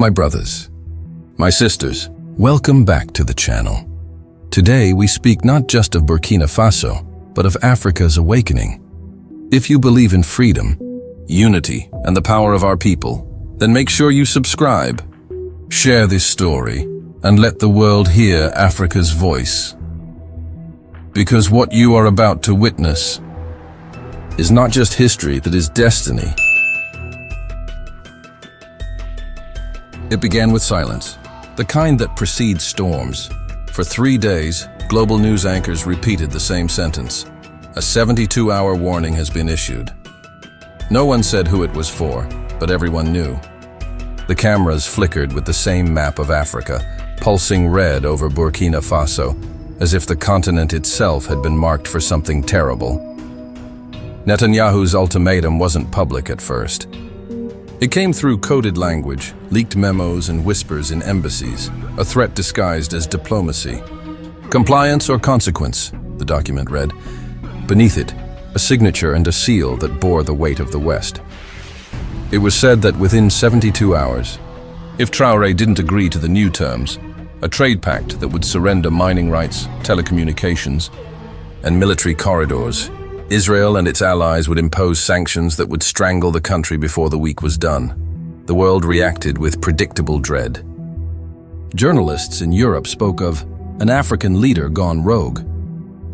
My brothers, my sisters, welcome back to the channel. Today we speak not just of Burkina Faso, but of Africa's awakening. If you believe in freedom, unity, and the power of our people, then make sure you subscribe, share this story, and let the world hear Africa's voice. Because what you are about to witness is not just history, that is destiny. It began with silence, the kind that precedes storms. For 3 days, global news anchors repeated the same sentence. A 72-hour warning has been issued. No one said who it was for, but everyone knew. The cameras flickered with the same map of Africa, pulsing red over Burkina Faso, as if the continent itself had been marked for something terrible. Netanyahu's ultimatum wasn't public at first. It came through coded language, leaked memos and whispers in embassies, a threat disguised as diplomacy. Compliance or consequence, the document read. Beneath it, a signature and a seal that bore the weight of the West. It was said that within 72 hours, if Traoré didn't agree to the new terms, a trade pact that would surrender mining rights, telecommunications, and military corridors, Israel and its allies would impose sanctions that would strangle the country before the week was done. The world reacted with predictable dread. Journalists in Europe spoke of an African leader gone rogue.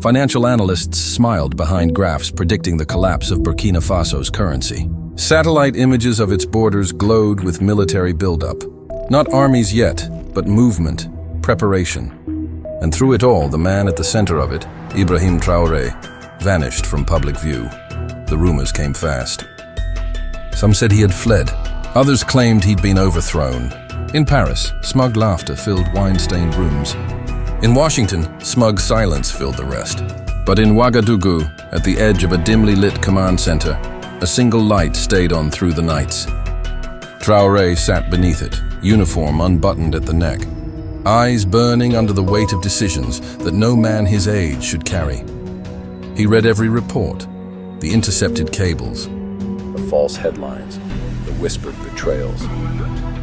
Financial analysts smiled behind graphs predicting the collapse of Burkina Faso's currency. Satellite images of its borders glowed with military buildup. Not armies yet, but movement, preparation. And through it all, the man at the center of it, Ibrahim Traoré, vanished from public view. The rumors came fast. Some said he had fled. Others claimed he'd been overthrown. In Paris, smug laughter filled wine-stained rooms. In Washington, smug silence filled the rest. But in Ouagadougou, at the edge of a dimly lit command center, a single light stayed on through the nights. Traoré sat beneath it, uniform unbuttoned at the neck, eyes burning under the weight of decisions that no man his age should carry. He read every report, the intercepted cables, the false headlines, the whispered betrayals.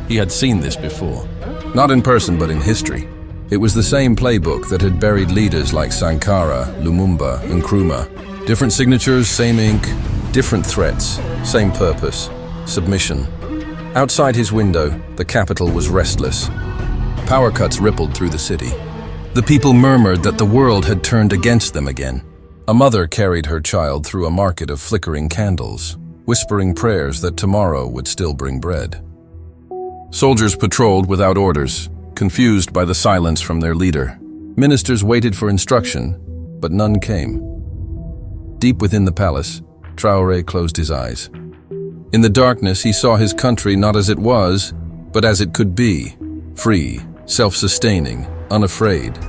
He had seen this before, not in person but in history. It was the same playbook that had buried leaders like Sankara, Lumumba, and Nkrumah. Different signatures, same ink, different threats, same purpose, submission. Outside his window, the capital was restless. Power cuts rippled through the city. The people murmured that the world had turned against them again. A mother carried her child through a market of flickering candles, whispering prayers that tomorrow would still bring bread. Soldiers patrolled without orders, confused by the silence from their leader. Ministers waited for instruction, but none came. Deep within the palace, Traoré closed his eyes. In the darkness, he saw his country not as it was, but as it could be, free, self-sustaining, unafraid.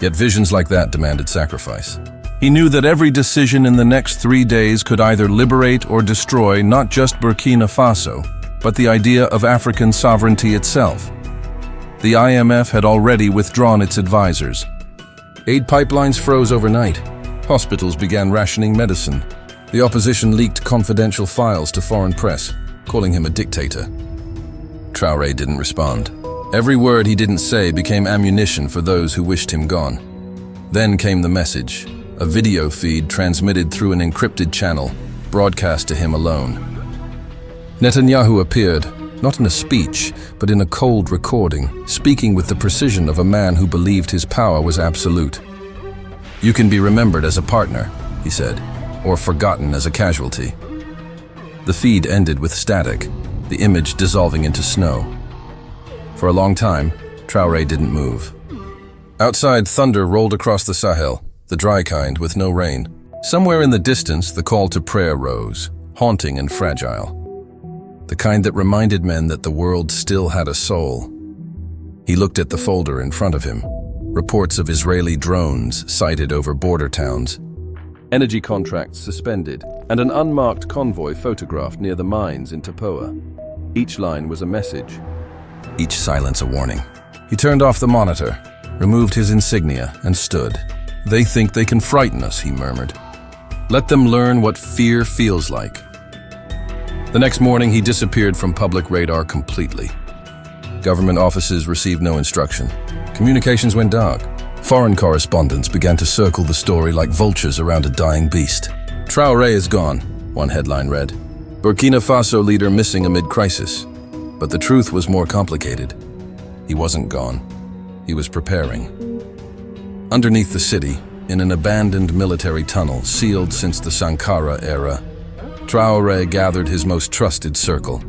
Yet visions like that demanded sacrifice. He knew that every decision in the next 3 days could either liberate or destroy not just Burkina Faso, but the idea of African sovereignty itself. The IMF had already withdrawn its advisors. Aid pipelines froze overnight. Hospitals began rationing medicine. The opposition leaked confidential files to foreign press, calling him a dictator. Traoré didn't respond. Every word he didn't say became ammunition for those who wished him gone. Then came the message. A video feed transmitted through an encrypted channel, broadcast to him alone. Netanyahu appeared, not in a speech, but in a cold recording, speaking with the precision of a man who believed his power was absolute. "You can be remembered as a partner," he said, "or forgotten as a casualty." The feed ended with static, the image dissolving into snow. For a long time, Traoré didn't move. Outside, thunder rolled across the Sahel, the dry kind with no rain. Somewhere in the distance, the call to prayer rose, haunting and fragile. The kind that reminded men that the world still had a soul. He looked at the folder in front of him. Reports of Israeli drones sighted over border towns. Energy contracts suspended, and an unmarked convoy photographed near the mines in Tapoa. Each line was a message, each silence a warning. He turned off the monitor, removed his insignia, and stood. "They think they can frighten us," he murmured. "Let them learn what fear feels like." The next morning, he disappeared from public radar completely. Government offices received no instruction. Communications went dark. Foreign correspondents began to circle the story like vultures around a dying beast. Traoré is gone, one headline read. Burkina Faso leader missing amid crisis. But the truth was more complicated. He wasn't gone. He was preparing. Underneath the city, in an abandoned military tunnel sealed since the Sankara era, Traoré gathered his most trusted circle.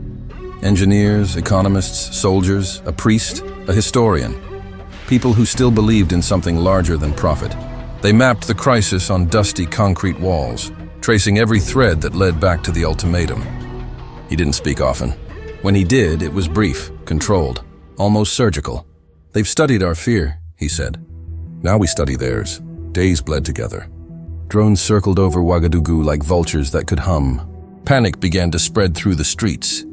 Engineers, economists, soldiers, a priest, a historian. People who still believed in something larger than profit. They mapped the crisis on dusty concrete walls, tracing every thread that led back to the ultimatum. He didn't speak often. When he did, it was brief, controlled, almost surgical. They've studied our fear, he said. Now we study theirs. Days bled together. Drones circled over Ouagadougou like vultures that could hum. Panic began to spread through the streets.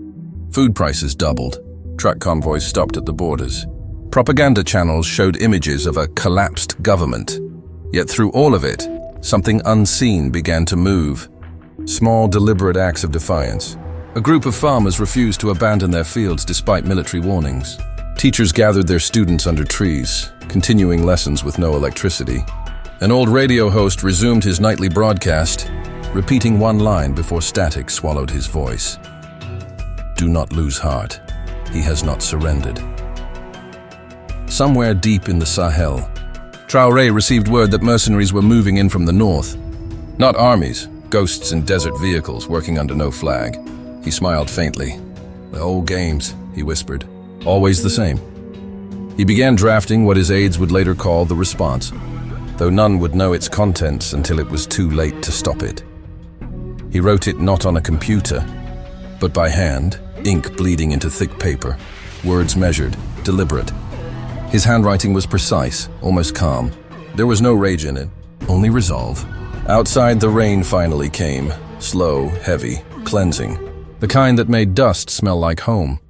Food prices doubled. Truck convoys stopped at the borders. Propaganda channels showed images of a collapsed government. Yet through all of it, something unseen began to move. Small, deliberate acts of defiance. A group of farmers refused to abandon their fields despite military warnings. Teachers gathered their students under trees, continuing lessons with no electricity. An old radio host resumed his nightly broadcast, repeating one line before static swallowed his voice. Do not lose heart. He has not surrendered. Somewhere deep in the Sahel, Traoré received word that mercenaries were moving in from the north. Not armies, ghosts in desert vehicles working under no flag. He smiled faintly. The old games, he whispered, always the same. He began drafting what his aides would later call the response, though none would know its contents until it was too late to stop it. He wrote it not on a computer, but by hand, ink bleeding into thick paper, words measured, deliberate. His handwriting was precise, almost calm. There was no rage in it, only resolve. Outside, the rain finally came, slow, heavy, cleansing, the kind that made dust smell like home.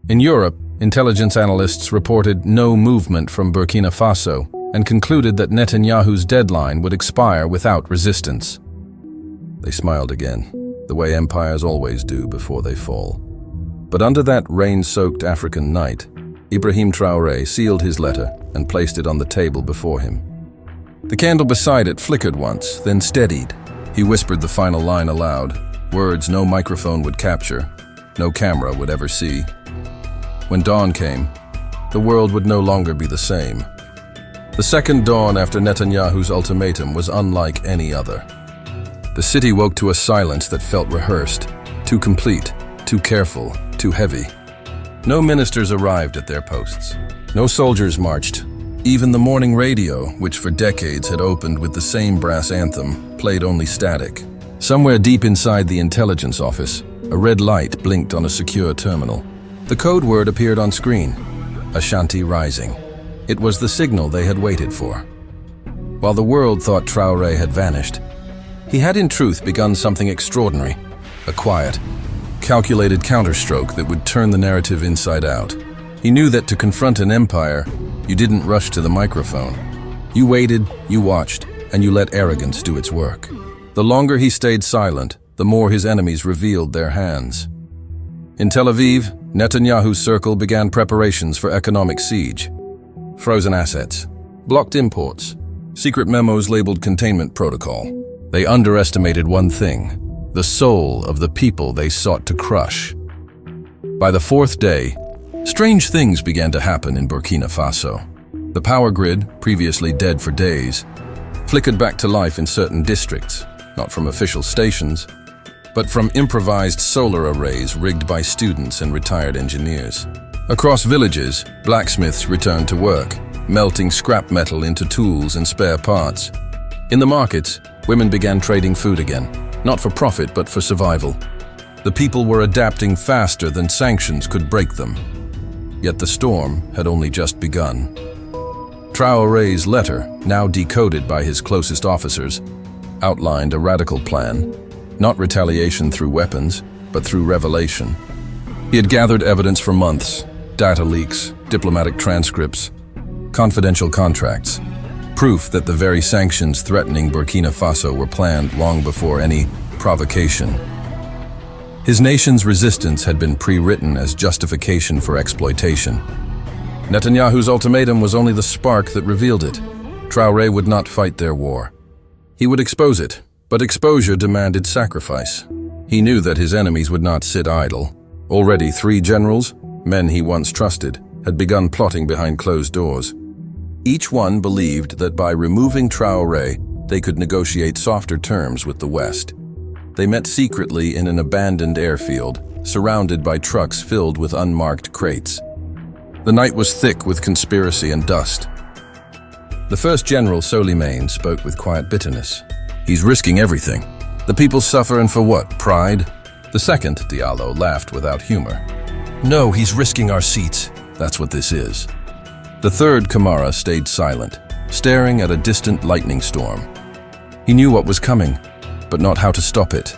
In Europe, intelligence analysts reported no movement from Burkina Faso and concluded that Netanyahu's deadline would expire without resistance. They smiled again, the way empires always do before they fall. But under that rain-soaked African night, Ibrahim Traoré sealed his letter and placed it on the table before him. The candle beside it flickered once, then steadied. He whispered the final line aloud, words no microphone would capture, no camera would ever see. When dawn came, the world would no longer be the same. The second dawn after Netanyahu's ultimatum was unlike any other. The city woke to a silence that felt rehearsed, too complete, too careful, too heavy. No ministers arrived at their posts. No soldiers marched. Even the morning radio, which for decades had opened with the same brass anthem, played only static. Somewhere deep inside the intelligence office, a red light blinked on a secure terminal. The code word appeared on screen, Ashanti Rising. It was the signal they had waited for. While the world thought Traoré had vanished, he had in truth begun something extraordinary, a quiet, calculated counterstroke that would turn the narrative inside out. He knew that to confront an empire, you didn't rush to the microphone. You waited, you watched, and you let arrogance do its work. The longer he stayed silent, the more his enemies revealed their hands. In Tel Aviv, Netanyahu's circle began preparations for economic siege. Frozen assets, blocked imports, secret memos labeled containment protocol. They underestimated one thing, the soul of the people they sought to crush. By the fourth day, strange things began to happen in Burkina Faso. The power grid, previously dead for days, flickered back to life in certain districts, not from official stations, but from improvised solar arrays rigged by students and retired engineers. Across villages, blacksmiths returned to work, melting scrap metal into tools and spare parts. In the markets, women began trading food again, not for profit but for survival. The people were adapting faster than sanctions could break them. Yet the storm had only just begun. Traoré's letter, now decoded by his closest officers, outlined a radical plan, not retaliation through weapons, but through revelation. He had gathered evidence for months, data leaks, diplomatic transcripts, confidential contracts, proof that the very sanctions threatening Burkina Faso were planned long before any provocation. His nation's resistance had been pre-written as justification for exploitation. Netanyahu's ultimatum was only the spark that revealed it. Traoré would not fight their war. He would expose it, but exposure demanded sacrifice. He knew that his enemies would not sit idle. Already 3 generals, men he once trusted, had begun plotting behind closed doors. Each one believed that by removing Traoré, they could negotiate softer terms with the West. They met secretly in an abandoned airfield, surrounded by trucks filled with unmarked crates. The night was thick with conspiracy and dust. The first general, Soleimani, spoke with quiet bitterness. He's risking everything. The people suffer, and for what? Pride? The second, Diallo, laughed without humor. No, he's risking our seats. That's what this is. The third, Kamara, stayed silent, staring at a distant lightning storm. He knew what was coming, but not how to stop it.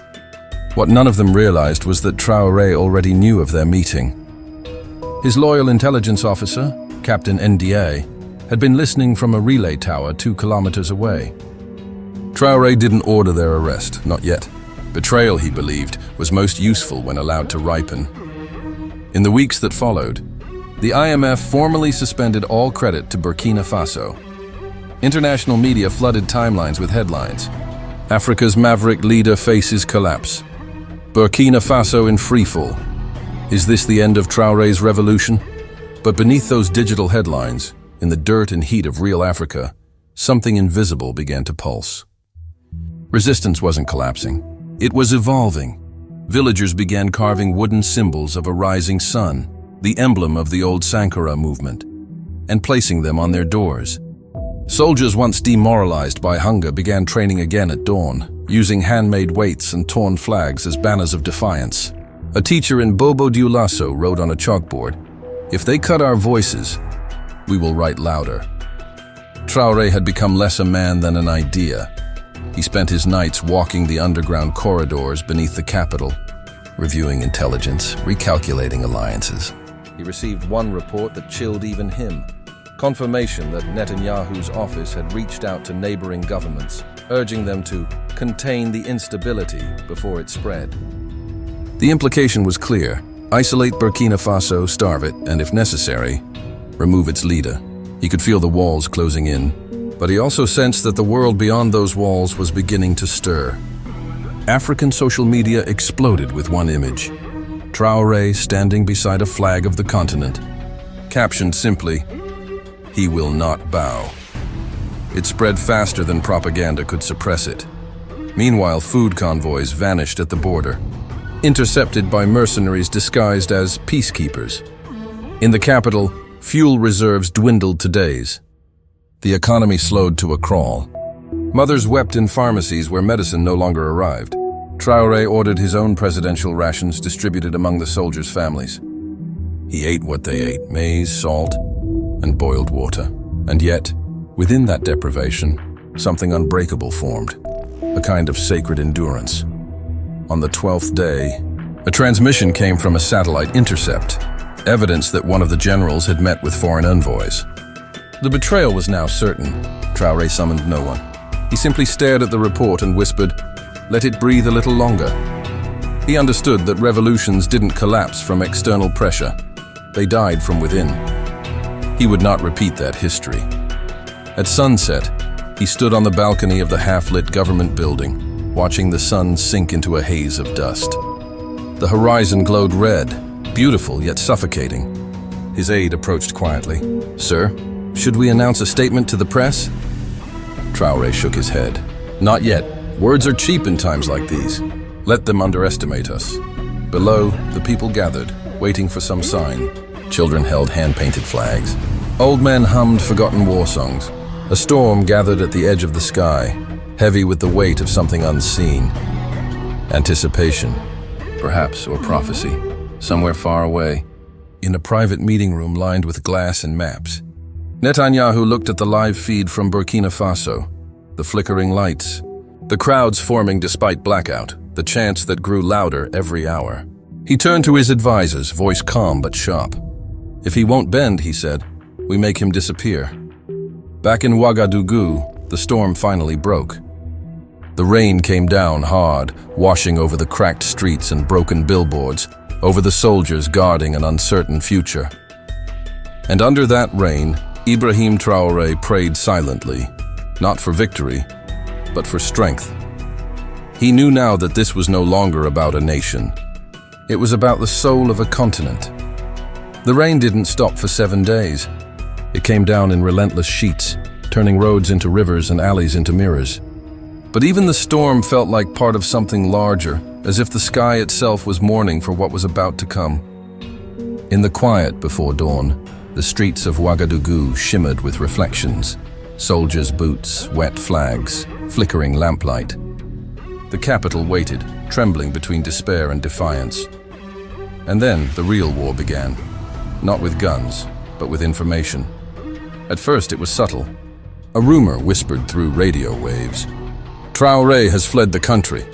What none of them realized was that Traoré already knew of their meeting. His loyal intelligence officer, Captain NDA, had been listening from a relay tower 2 kilometers away. Traoré didn't order their arrest, not yet. Betrayal, he believed, was most useful when allowed to ripen. In the weeks that followed, the IMF formally suspended all credit to Burkina Faso. International media flooded timelines with headlines. Africa's maverick leader faces collapse. Burkina Faso in freefall. Is this the end of Traoré's revolution? But beneath those digital headlines, in the dirt and heat of real Africa, something invisible began to pulse. Resistance wasn't collapsing. It was evolving. Villagers began carving wooden symbols of a rising sun, the emblem of the old Sankara movement, and placing them on their doors. Soldiers once demoralized by hunger began training again at dawn, using handmade weights and torn flags as banners of defiance. A teacher in Bobo Dioulasso wrote on a chalkboard, "If they cut our voices, we will write louder." Traoré had become less a man than an idea. He spent his nights walking the underground corridors beneath the capital, reviewing intelligence, recalculating alliances. He received one report that chilled even him. Confirmation that Netanyahu's office had reached out to neighboring governments, urging them to contain the instability before it spread. The implication was clear: isolate Burkina Faso, starve it, and if necessary, remove its leader. He could feel the walls closing in, but he also sensed that the world beyond those walls was beginning to stir. African social media exploded with one image: Traoré standing beside a flag of the continent, captioned simply, "He will not bow." It spread faster than propaganda could suppress it. Meanwhile, food convoys vanished at the border, intercepted by mercenaries disguised as peacekeepers. In the capital, fuel reserves dwindled to days. The economy slowed to a crawl. Mothers wept in pharmacies where medicine no longer arrived. Traoré ordered his own presidential rations distributed among the soldiers' families. He ate what they ate: maize, salt, and boiled water. And yet, within that deprivation, something unbreakable formed, a kind of sacred endurance. On the 12th day, a transmission came from a satellite intercept, evidence that one of the generals had met with foreign envoys. The betrayal was now certain. Traoré summoned no one. He simply stared at the report and whispered, "Let it breathe a little longer." He understood that revolutions didn't collapse from external pressure. They died from within. He would not repeat that history. At sunset, he stood on the balcony of the half-lit government building, watching the sun sink into a haze of dust. The horizon glowed red, beautiful yet suffocating. His aide approached quietly. "Sir, should we announce a statement to the press?" Traoré shook his head. "Not yet. Words are cheap in times like these. Let them underestimate us." Below, the people gathered, waiting for some sign. Children held hand-painted flags. Old men hummed forgotten war songs. A storm gathered at the edge of the sky, heavy with the weight of something unseen. Anticipation, perhaps, or prophecy, somewhere far away. In a private meeting room lined with glass and maps, Netanyahu looked at the live feed from Burkina Faso, the flickering lights, the crowds forming despite blackout, the chants that grew louder every hour. He turned to his advisors, voice calm but sharp. "If he won't bend," he said, "we make him disappear." Back in Ouagadougou, the storm finally broke. The rain came down hard, washing over the cracked streets and broken billboards, over the soldiers guarding an uncertain future. And under that rain, Ibrahim Traoré prayed silently, not for victory, but for strength. He knew now that this was no longer about a nation. It was about the soul of a continent. The rain didn't stop for 7 days. It came down in relentless sheets, turning roads into rivers and alleys into mirrors. But even the storm felt like part of something larger, as if the sky itself was mourning for what was about to come. In the quiet before dawn, the streets of Ouagadougou shimmered with reflections, soldiers' boots, wet flags, flickering lamplight. The capital waited, trembling between despair and defiance. And then the real war began, not with guns, but with information. At first it was subtle. A rumor whispered through radio waves. Traoré has fled the country.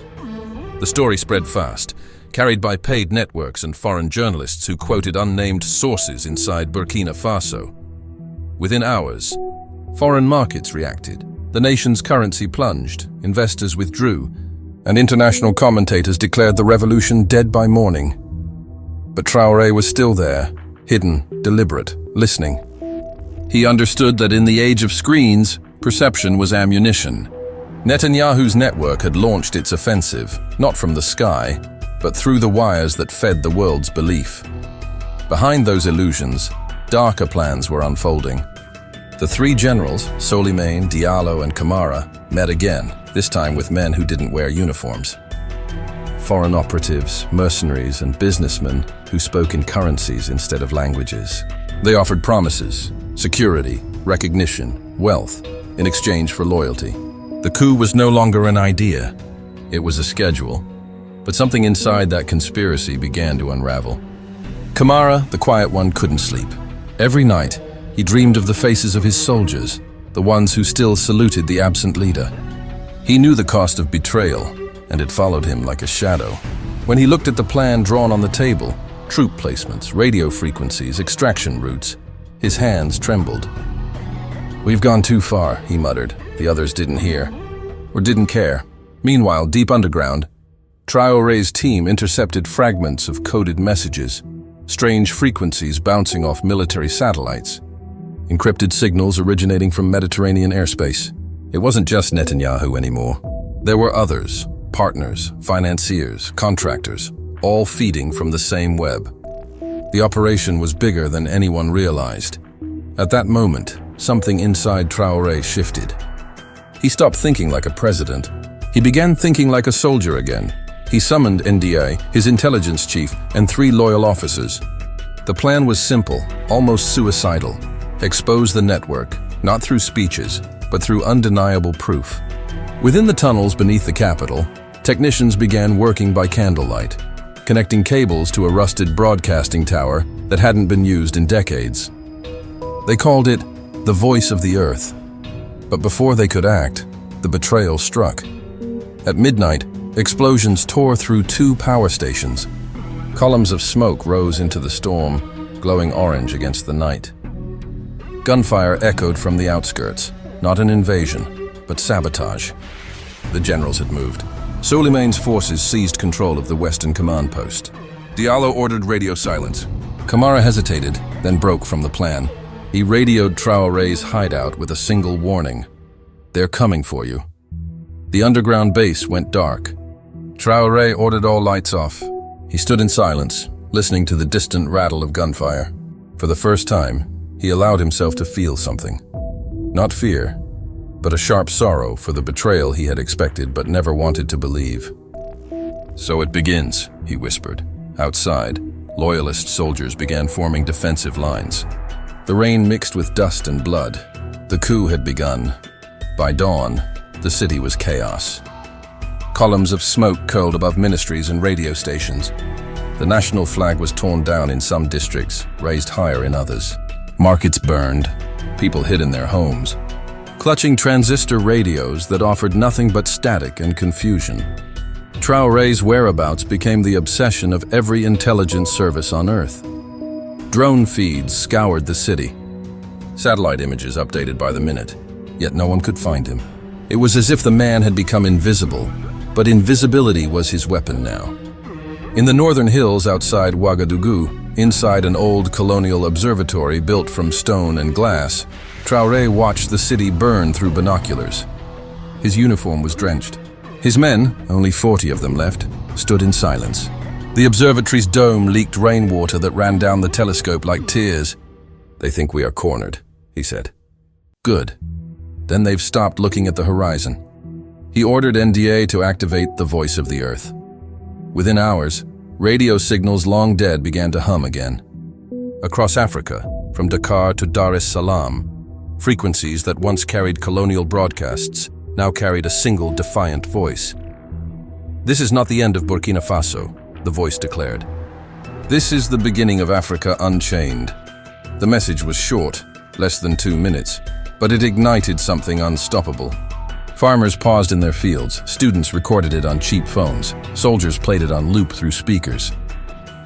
The story spread fast, carried by paid networks and foreign journalists who quoted unnamed sources inside Burkina Faso. Within hours, foreign markets reacted. The nation's currency plunged, investors withdrew, and international commentators declared the revolution dead by morning. But Traoré was still there, hidden, deliberate, listening. He understood that in the age of screens, perception was ammunition. Netanyahu's network had launched its offensive, not from the sky, but through the wires that fed the world's belief. Behind those illusions, darker plans were unfolding. The three generals, Souleymane, Diallo, and Camara, met again, this time with men who didn't wear uniforms. Foreign operatives, mercenaries, and businessmen who spoke in currencies instead of languages. They offered promises, security, recognition, wealth, in exchange for loyalty. The coup was no longer an idea. It was a schedule. But something inside that conspiracy began to unravel. Camara, the quiet one, couldn't sleep. Every night, he dreamed of the faces of his soldiers, the ones who still saluted the absent leader. He knew the cost of betrayal, and it followed him like a shadow. When he looked at the plan drawn on the table, troop placements, radio frequencies, extraction routes, his hands trembled. "We've gone too far," he muttered. The others didn't hear, or didn't care. Meanwhile, deep underground, Traoré's team intercepted fragments of coded messages, strange frequencies bouncing off military satellites, encrypted signals originating from Mediterranean airspace. It wasn't just Netanyahu anymore. There were others, partners, financiers, contractors, all feeding from the same web. The operation was bigger than anyone realized. At that moment, something inside Traoré shifted. He stopped thinking like a president. He began thinking like a soldier again. He summoned NDA, his intelligence chief, and 3 loyal officers. The plan was simple, almost suicidal. Expose the network, not through speeches, but through undeniable proof. Within the tunnels beneath the capital, technicians began working by candlelight, connecting cables to a rusted broadcasting tower that hadn't been used in decades. They called it the voice of the earth. But before they could act, the betrayal struck. At midnight, explosions tore through 2 power stations. Columns of smoke rose into the storm, glowing orange against the night. Gunfire echoed from the outskirts, not an invasion, but sabotage. The generals had moved. Souleymane's forces seized control of the western command post. Diallo ordered radio silence. Camara hesitated, then broke from the plan. He radioed Traoré's hideout with a single warning. "They're coming for you." The underground base went dark. Traoré ordered all lights off. He stood in silence, listening to the distant rattle of gunfire. For the first time, he allowed himself to feel something. Not fear, but a sharp sorrow for the betrayal he had expected but never wanted to believe. "So it begins," he whispered. Outside, loyalist soldiers began forming defensive lines. The rain mixed with dust and blood. The coup had begun. By dawn, the city was chaos. Columns of smoke curled above ministries and radio stations. The national flag was torn down in some districts, raised higher in others. Markets burned. People hid in their homes, clutching transistor radios that offered nothing but static and confusion. Traoré's whereabouts became the obsession of every intelligence service on Earth. Drone feeds scoured the city. Satellite images updated by the minute, yet no one could find him. It was as if the man had become invisible, but invisibility was his weapon now. In the northern hills outside Ouagadougou, inside an old colonial observatory built from stone and glass, Traoré watched the city burn through binoculars. His uniform was drenched. His men, only 40 of them left, stood in silence. The observatory's dome leaked rainwater that ran down the telescope like tears. "They think we are cornered," he said. "Good. Then they've stopped looking at the horizon." He ordered NDA to activate the voice of the earth. Within hours, radio signals long dead began to hum again. Across Africa, from Dakar to Dar es Salaam, frequencies that once carried colonial broadcasts now carried a single defiant voice. "This is not the end of Burkina Faso," the voice declared. "This is the beginning of Africa unchained." The message was short, less than 2 minutes, but it ignited something unstoppable. Farmers paused in their fields, students recorded it on cheap phones, soldiers played it on loop through speakers.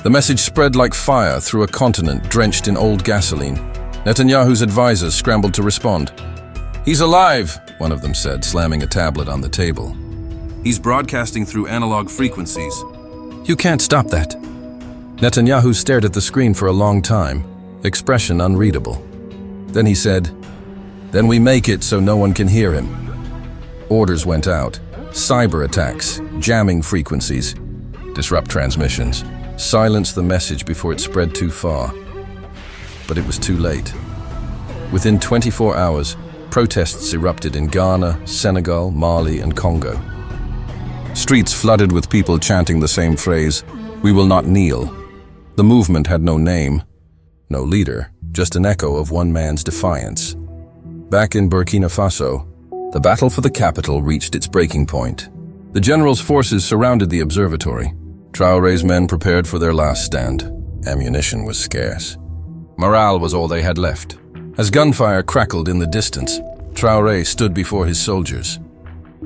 The message spread like fire through a continent drenched in old gasoline. Netanyahu's advisors scrambled to respond. "He's alive," one of them said, slamming a tablet on the table. "He's broadcasting through analog frequencies." "You can't stop that." Netanyahu stared at the screen for a long time, expression unreadable. Then he said, "Then we make it so no one can hear him." Orders went out. Cyber attacks, jamming frequencies, disrupt transmissions, silence the message before it spread too far. But it was too late. Within 24 hours, protests erupted in Ghana, Senegal, Mali, and Congo. Streets flooded with people chanting the same phrase, "We will not kneel." The movement had no name, no leader, just an echo of one man's defiance. Back in Burkina Faso, the battle for the capital reached its breaking point. The general's forces surrounded the observatory. Traoré's men prepared for their last stand. Ammunition was scarce. Morale was all they had left. As gunfire crackled in the distance, Traoré stood before his soldiers.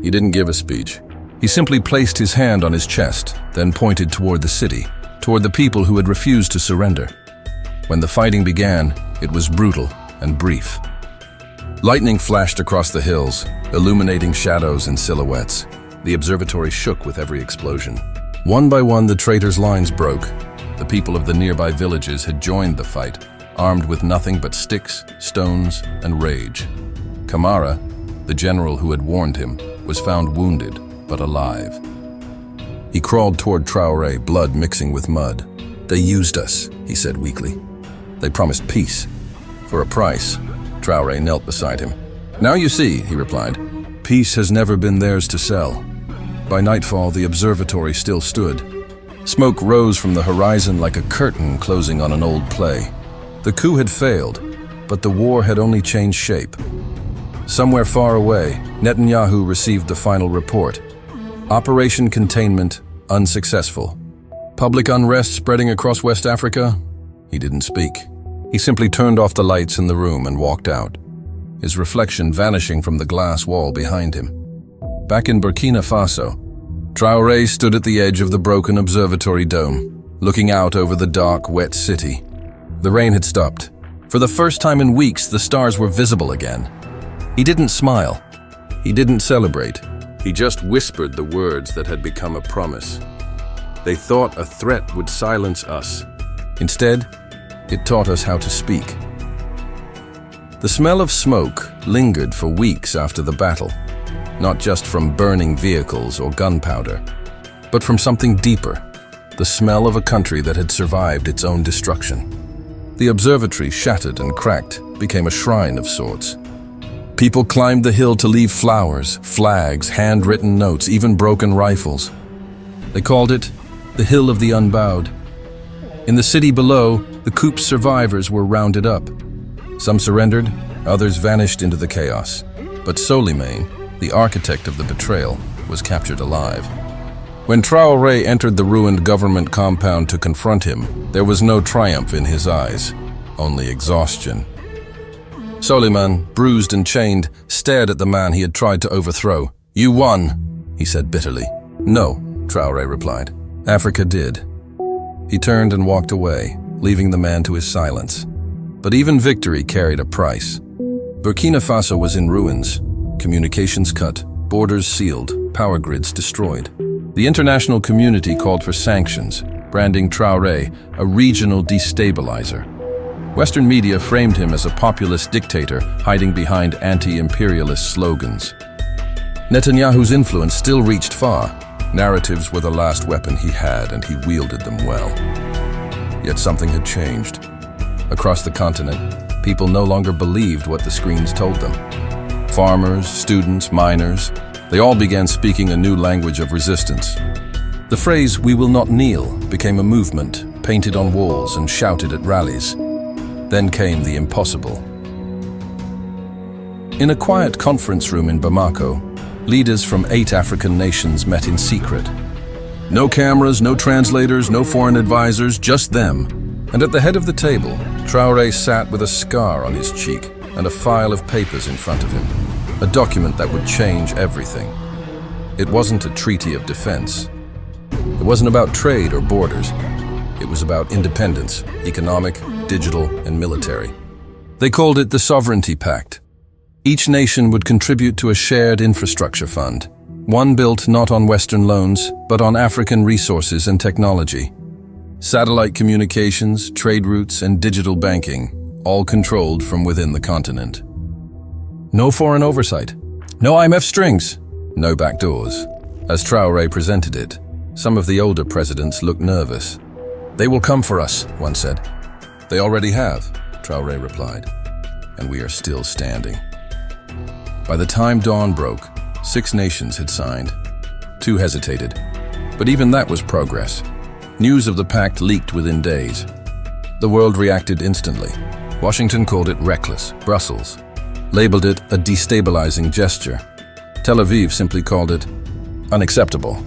He didn't give a speech. He simply placed his hand on his chest, then pointed toward the city, toward the people who had refused to surrender. When the fighting began, it was brutal and brief. Lightning flashed across the hills, illuminating shadows and silhouettes. The observatory shook with every explosion. One by one, the traitors' lines broke. The people of the nearby villages had joined the fight, armed with nothing but sticks, stones, and rage. Kamara, the general who had warned him, was found wounded, but alive. He crawled toward Traoré, blood mixing with mud. "They used us," he said weakly. "They promised peace. For a price." Traoré knelt beside him. "Now you see," he replied, "peace has never been theirs to sell." By nightfall, the observatory still stood. Smoke rose from the horizon like a curtain closing on an old play. The coup had failed, but the war had only changed shape. Somewhere far away, Netanyahu received the final report. Operation Containment unsuccessful. Public unrest spreading across West Africa? He didn't speak. He simply turned off the lights in the room and walked out, his reflection vanishing from the glass wall behind him. Back in Burkina Faso, Traoré stood at the edge of the broken observatory dome, looking out over the dark, wet city. The rain had stopped. For the first time in weeks, the stars were visible again. He didn't smile. He didn't celebrate. He just whispered the words that had become a promise. They thought a threat would silence us. Instead, it taught us how to speak. The smell of smoke lingered for weeks after the battle, not just from burning vehicles or gunpowder, but from something deeper, the smell of a country that had survived its own destruction. The observatory, shattered and cracked, became a shrine of sorts. People climbed the hill to leave flowers, flags, handwritten notes, even broken rifles. They called it the Hill of the Unbowed. In the city below, the coup's survivors were rounded up. Some surrendered, others vanished into the chaos. But Soleiman, the architect of the betrayal, was captured alive. When Traoré entered the ruined government compound to confront him, there was no triumph in his eyes, only exhaustion. Soleiman, bruised and chained, stared at the man he had tried to overthrow. "You won," he said bitterly. "No," Traoré replied. "Africa did." He turned and walked away, leaving the man to his silence. But even victory carried a price. Burkina Faso was in ruins. Communications cut, borders sealed, power grids destroyed. The international community called for sanctions, branding Traoré a regional destabilizer. Western media framed him as a populist dictator hiding behind anti-imperialist slogans. Netanyahu's influence still reached far. Narratives were the last weapon he had, and he wielded them well. Yet something had changed. Across the continent, people no longer believed what the screens told them. Farmers, students, miners, they all began speaking a new language of resistance. The phrase, "we will not kneel," became a movement, painted on walls and shouted at rallies. Then came the impossible. In a quiet conference room in Bamako, leaders from 8 African nations met in secret. No cameras, no translators, no foreign advisors, just them. And at the head of the table, Traoré sat with a scar on his cheek and a file of papers in front of him, a document that would change everything. It wasn't a treaty of defense. It wasn't about trade or borders. It was about independence, economic, digital, and military. They called it the Sovereignty Pact. Each nation would contribute to a shared infrastructure fund, one built not on Western loans, but on African resources and technology. Satellite communications, trade routes, and digital banking, all controlled from within the continent. No foreign oversight, no IMF strings, no backdoors. As Traoré presented it, some of the older presidents looked nervous. "They will come for us," one said. "They already have," Traoré replied, "and we are still standing." By the time dawn broke, 6 nations had signed. 2 hesitated, but even that was progress. News of the pact leaked within days. The world reacted instantly. Washington called it reckless. Brussels labeled it a destabilizing gesture. Tel Aviv simply called it unacceptable,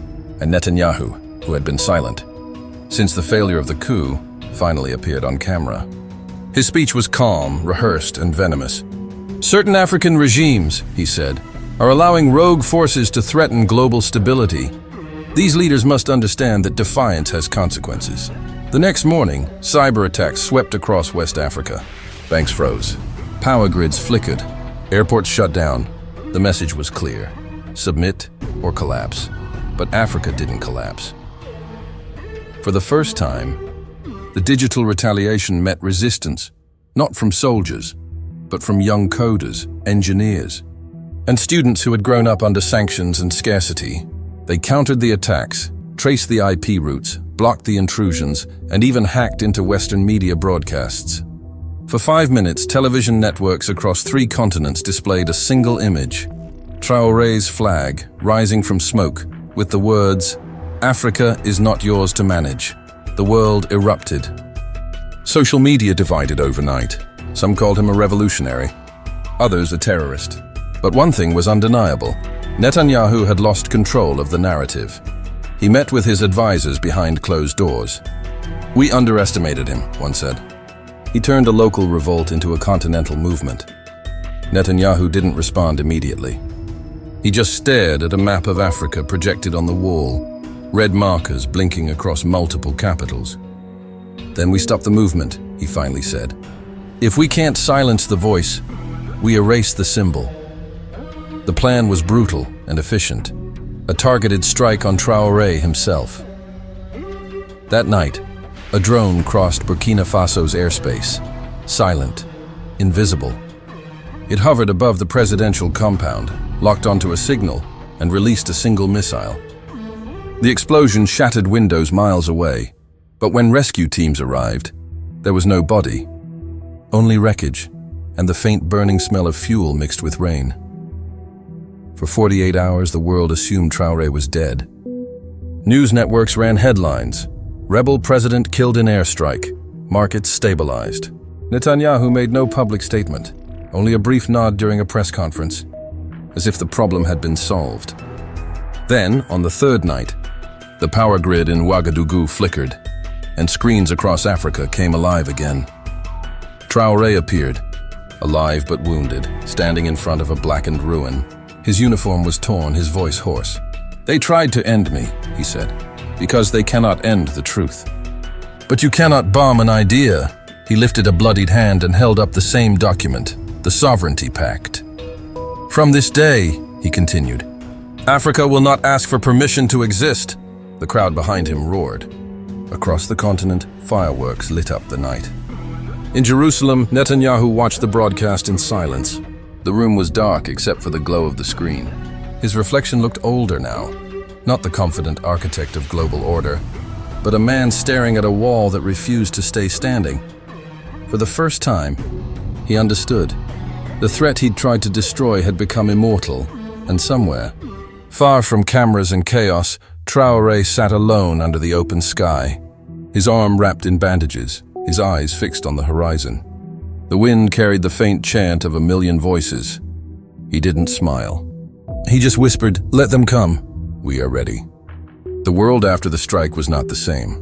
and Netanyahu, who had been silent since the failure of the coup, finally appeared on camera. His speech was calm, rehearsed, and venomous. "Certain African regimes," he said, "are allowing rogue forces to threaten global stability. These leaders must understand that defiance has consequences." The next morning, cyber attacks swept across West Africa. Banks froze. Power grids flickered. Airports shut down. The message was clear: submit or collapse. But Africa didn't collapse. For the first time, the digital retaliation met resistance, not from soldiers, but from young coders, engineers, and students who had grown up under sanctions and scarcity. They countered the attacks, traced the IP routes, blocked the intrusions, and even hacked into Western media broadcasts. For 5 minutes, television networks across 3 continents displayed a single image: Traoré's flag rising from smoke with the words, "Africa is not yours to manage." The world erupted. Social media divided overnight. Some called him a revolutionary, others a terrorist. But one thing was undeniable: Netanyahu had lost control of the narrative. He met with his advisors behind closed doors. "We underestimated him," one said. He turned a local revolt into a continental movement. Netanyahu didn't respond immediately. He just stared at a map of Africa projected on the wall, red markers blinking across multiple capitals. "Then we stop the movement," he finally said. "If we can't silence the voice, we erase the symbol." The plan was brutal and efficient, a targeted strike on Traoré himself. That night, a drone crossed Burkina Faso's airspace, silent, invisible. It hovered above the presidential compound, locked onto a signal, and released a single missile. The explosion shattered windows miles away, but when rescue teams arrived, there was no body, only wreckage and the faint burning smell of fuel mixed with rain. For 48 hours, the world assumed Traoré was dead. News networks ran headlines: "Rebel president killed in airstrike. Markets stabilized." Netanyahu made no public statement, only a brief nod during a press conference, as if the problem had been solved. Then, on the 3rd night, the power grid in Ouagadougou flickered, and screens across Africa came alive again. Traoré appeared, alive but wounded, standing in front of a blackened ruin. His uniform was torn, his voice hoarse. "They tried to end me," he said, "because they cannot end the truth." "But you cannot bomb an idea." He lifted a bloodied hand and held up the same document, the Sovereignty Pact. From this day, he continued, Africa will not ask for permission to exist. The crowd behind him roared. Across the continent, fireworks lit up the night. In Jerusalem, Netanyahu watched the broadcast in silence. The room was dark except for the glow of the screen. His reflection looked older now, not the confident architect of global order, but a man staring at a wall that refused to stay standing. For the first time, he understood. The threat he'd tried to destroy had become immortal, and somewhere, far from cameras and chaos, Traoré sat alone under the open sky, his arm wrapped in bandages, his eyes fixed on the horizon. The wind carried the faint chant of a million voices. He didn't smile. He just whispered, "Let them come. We are ready." The world after the strike was not the same.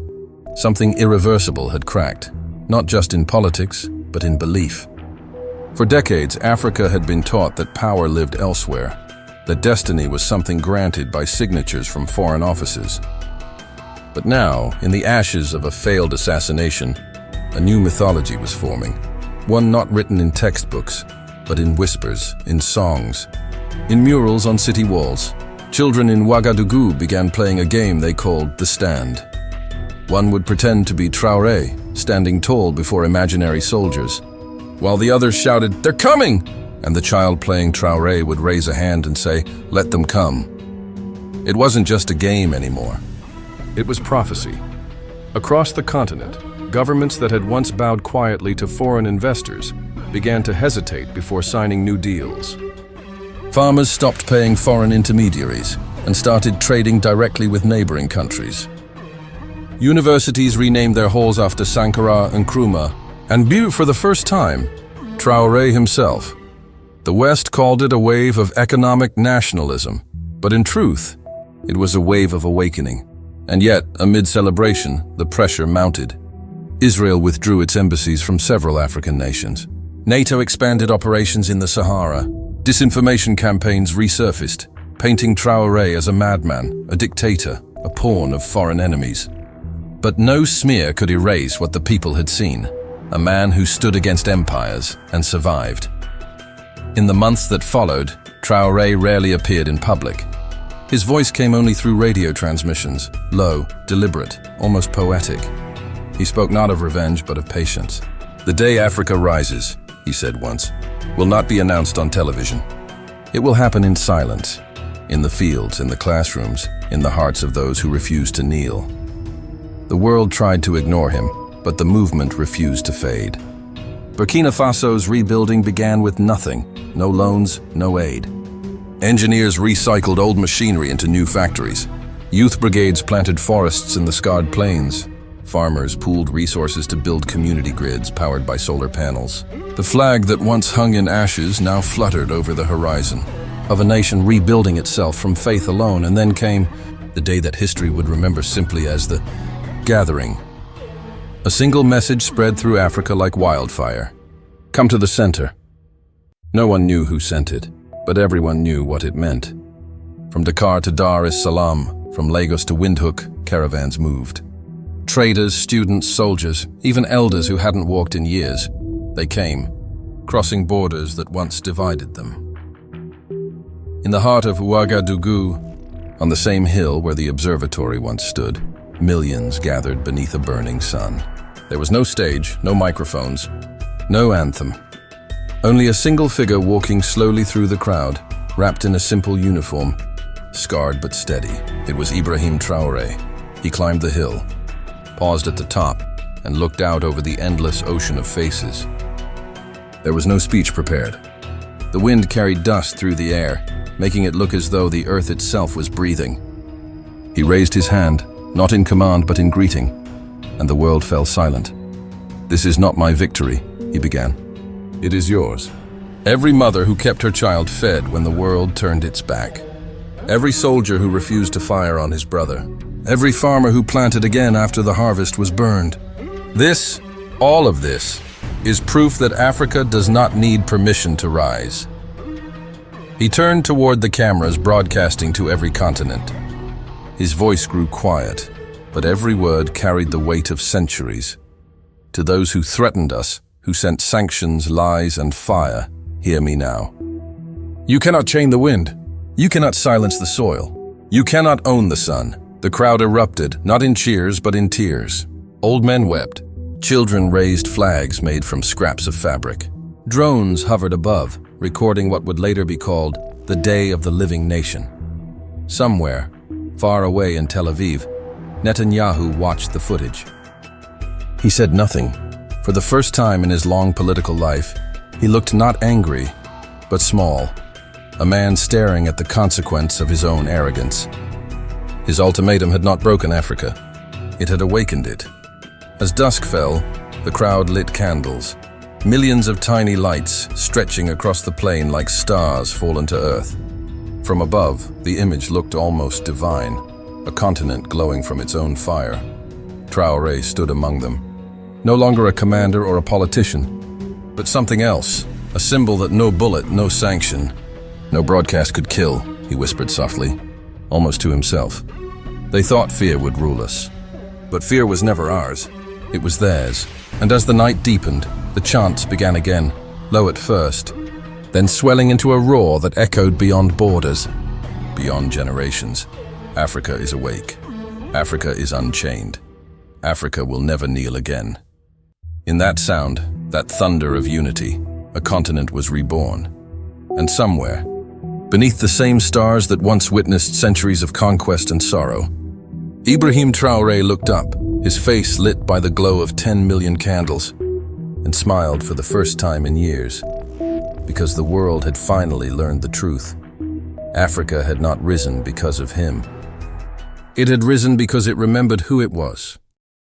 Something irreversible had cracked, not just in politics, but in belief. For decades, Africa had been taught that power lived elsewhere, that destiny was something granted by signatures from foreign offices. But now, in the ashes of a failed assassination, a new mythology was forming, one not written in textbooks, but in whispers, in songs, in murals on city walls. Children in Ouagadougou began playing a game they called The Stand. One would pretend to be Traoré, standing tall before imaginary soldiers, while the others shouted, "They're coming!" And the child playing Traoré would raise a hand and say, "Let them come." It wasn't just a game anymore. It was prophecy. Across the continent, governments that had once bowed quietly to foreign investors began to hesitate before signing new deals. Farmers stopped paying foreign intermediaries and started trading directly with neighboring countries. Universities renamed their halls after Sankara and Nkrumah, and for the first time, Traoré himself. The West called it a wave of economic nationalism, but in truth, it was a wave of awakening. And yet, amid celebration, the pressure mounted. Israel withdrew its embassies from several African nations. NATO expanded operations in the Sahara. Disinformation campaigns resurfaced, painting Traoré as a madman, a dictator, a pawn of foreign enemies. But no smear could erase what the people had seen, a man who stood against empires and survived. In the months that followed, Traoré rarely appeared in public. His voice came only through radio transmissions, low, deliberate, almost poetic. He spoke not of revenge, but of patience. "The day Africa rises," he said once, "will not be announced on television. It will happen in silence, in the fields, in the classrooms, in the hearts of those who refuse to kneel." The world tried to ignore him, but the movement refused to fade. Burkina Faso's rebuilding began with nothing, no loans, no aid. Engineers recycled old machinery into new factories. Youth brigades planted forests in the scarred plains. Farmers pooled resources to build community grids powered by solar panels. The flag that once hung in ashes now fluttered over the horizon, of a nation rebuilding itself from faith alone. And then came the day that history would remember simply as the gathering. A single message spread through Africa like wildfire. "Come to the center." No one knew who sent it, but everyone knew what it meant. From Dakar to Dar es Salaam, from Lagos to Windhoek, caravans moved. Traders, students, soldiers, even elders who hadn't walked in years. They came, crossing borders that once divided them. In the heart of Ouagadougou, on the same hill where the observatory once stood, millions gathered beneath a burning sun. There was no stage, no microphones, no anthem. Only a single figure walking slowly through the crowd, wrapped in a simple uniform, scarred but steady. It was Ibrahim Traoré. He climbed the hill, paused at the top, and looked out over the endless ocean of faces. There was no speech prepared. The wind carried dust through the air, making it look as though the earth itself was breathing. He raised his hand, not in command but in greeting, and the world fell silent. "This is not my victory," he began. "It is yours." Every mother who kept her child fed when the world turned its back. Every soldier who refused to fire on his brother. Every farmer who planted again after the harvest was burned. This, all of this, is proof that Africa does not need permission to rise. He turned toward the cameras broadcasting to every continent. His voice grew quiet, but every word carried the weight of centuries. To those who threatened us, who sent sanctions, lies, and fire, hear me now. You cannot chain the wind. You cannot silence the soil. You cannot own the sun. The crowd erupted, not in cheers but in tears. Old men wept. Children raised flags made from scraps of fabric. Drones hovered above, recording what would later be called the Day of the Living Nation. Somewhere, far away in Tel Aviv, Netanyahu watched the footage. He said nothing. For the first time in his long political life, he looked not angry, but small, a man staring at the consequence of his own arrogance. His ultimatum had not broken Africa. It had awakened it. As dusk fell, the crowd lit candles, millions of tiny lights stretching across the plain like stars fallen to earth. From above, the image looked almost divine, a continent glowing from its own fire. Traoré stood among them. No longer a commander or a politician, but something else, a symbol that no bullet, no sanction, no broadcast could kill, he whispered softly, almost to himself. They thought fear would rule us, but fear was never ours. It was theirs. And as the night deepened, the chants began again, low at first, then swelling into a roar that echoed beyond borders, beyond generations. Africa is awake. Africa is unchained. Africa will never kneel again. In that sound, that thunder of unity, a continent was reborn. And somewhere, beneath the same stars that once witnessed centuries of conquest and sorrow, Ibrahim Traoré looked up, his face lit by the glow of 10 million candles, and smiled for the first time in years, because the world had finally learned the truth. Africa had not risen because of him. It had risen because it remembered who it was.